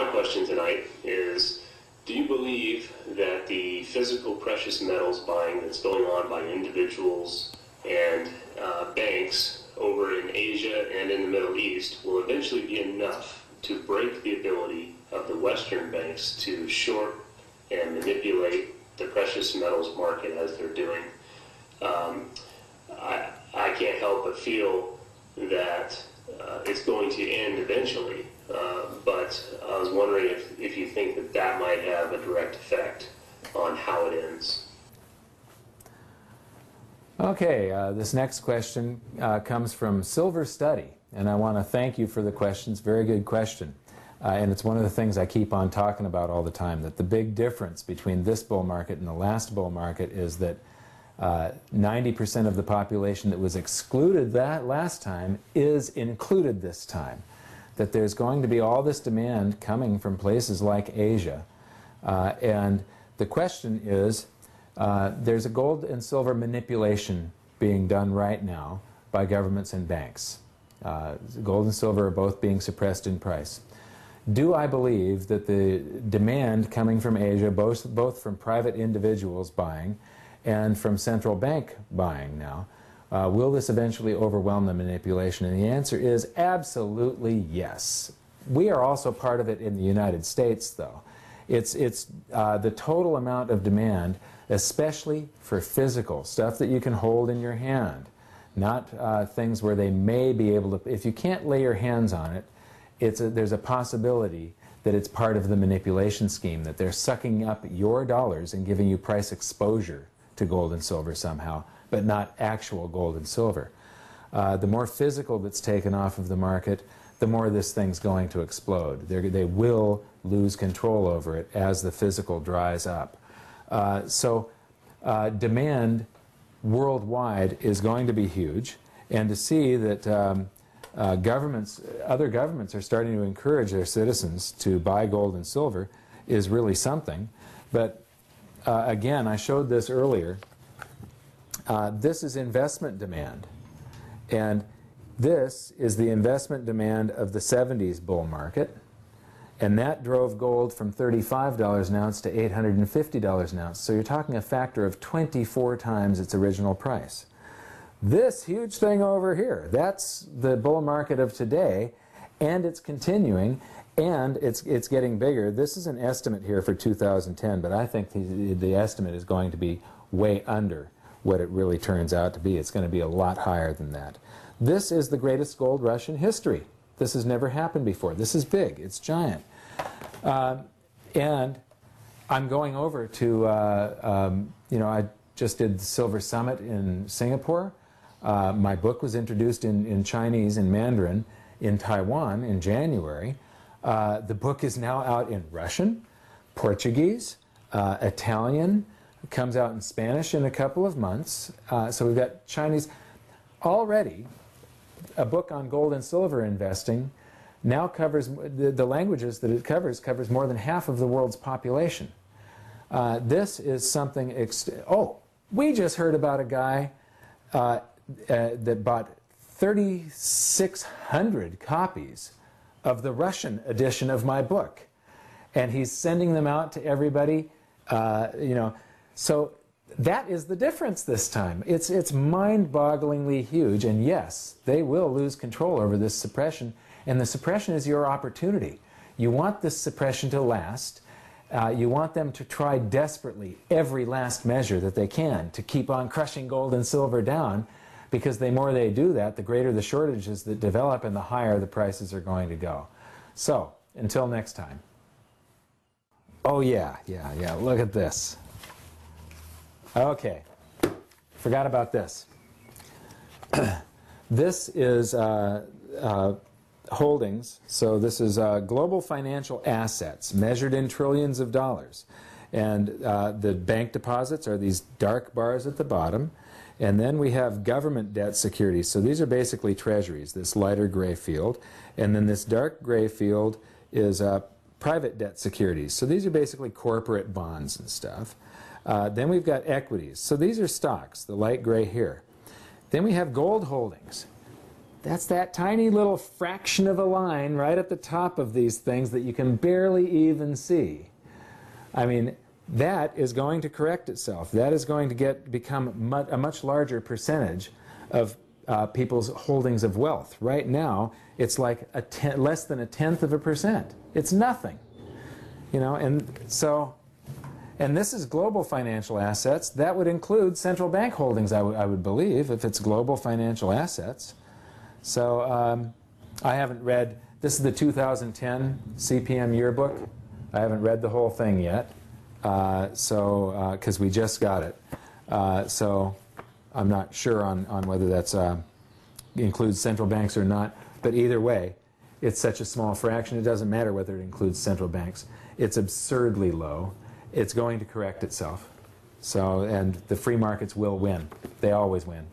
my question tonight is, do you believe that the physical precious metals buying that's going on by individuals and banks over in Asia and in the Middle East will eventually be enough to break the ability of the Western banks to short and manipulate the precious metals market as they're doing? I can't help but feel that it's going to end eventually, but I was wondering if you think that that might have a direct effect on how it ends. Okay, this next question comes from Silver Study, and I want to thank you for the question. It's a very good question. And it's one of the things I keep on talking about all the time, that the big difference between this bull market and the last bull market is that 90% of the population that was excluded that last time is included this time. That there's going to be all this demand coming from places like Asia. And the question is, there's a gold and silver manipulation being done right now by governments and banks. Gold and silver are both being suppressed in price. Do I believe that the demand coming from Asia, both from private individuals buying and from central bank buying now, will this eventually overwhelm the manipulation? And the answer is absolutely yes. We are also part of it in the United States, though. It's the total amount of demand, especially for physical stuff that you can hold in your hand, not things where they may be able to. If you can't lay your hands on it, there's a possibility that it's part of the manipulation scheme, that they're sucking up your dollars and giving you price exposure to gold and silver somehow, but not actual gold and silver. The more physical that's taken off of the market, the more this thing's going to explode. They will lose control over it as the physical dries up. So demand worldwide is going to be huge, and to see that other governments are starting to encourage their citizens to buy gold and silver is really something. But again, I showed this earlier. This is investment demand. And this is the investment demand of the 70s bull market. And that drove gold from $35 an ounce to $850 an ounce. So you're talking a factor of 24 times its original price. This huge thing over here, that's the bull market of today, and it's continuing. And it's getting bigger. This is an estimate here for 2010, but I think the estimate is going to be way under what it really turns out to be. It's going to be a lot higher than that. This is the greatest gold rush in history. This has never happened before. This is big. It's giant. And I'm going over to, I just did the Silver Summit in Singapore. My book was introduced in Chinese and Mandarin in Taiwan in January. The book is now out in Russian, Portuguese, Italian. It comes out in Spanish in a couple of months. So we've got Chinese. Already, a book on gold and silver investing now covers, the languages that it covers more than half of the world's population. This is something, we just heard about a guy that bought 3,600 copies of the Russian edition of my book, and he's sending them out to everybody. So that is the difference this time. It's mind-bogglingly huge, and yes, they will lose control over this suppression, and the suppression is your opportunity. You want this suppression to last. You want them to try desperately every last measure that they can to keep on crushing gold and silver down, because the more they do that, the greater the shortages that develop and the higher the prices are going to go. So, until next time. Oh yeah, look at this. Okay, forgot about this. This is holdings. So this is global financial assets measured in trillions of dollars. And the bank deposits are these dark bars at the bottom. And then we have government debt securities. So these are basically treasuries, this lighter gray field. And then this dark gray field is private debt securities. So these are basically corporate bonds and stuff. Then we've got equities. So these are stocks, the light gray here. Then we have gold holdings. That's that tiny little fraction of a line right at the top of these things that you can barely even see. I mean, that is going to correct itself. That is going to become a much larger percentage of people's holdings of wealth. Right now, it's like less than 0.1%. It's nothing. You know, and this is global financial assets. That would include central bank holdings, I would believe, if it's global financial assets. So I haven't read, this is the 2010 CPM yearbook. I haven't read the whole thing yet, because we just got it. So I'm not sure on whether that's includes central banks or not. But either way, it's such a small fraction, it doesn't matter whether it includes central banks. It's absurdly low. It's going to correct itself. So, and the free markets will win. They always win.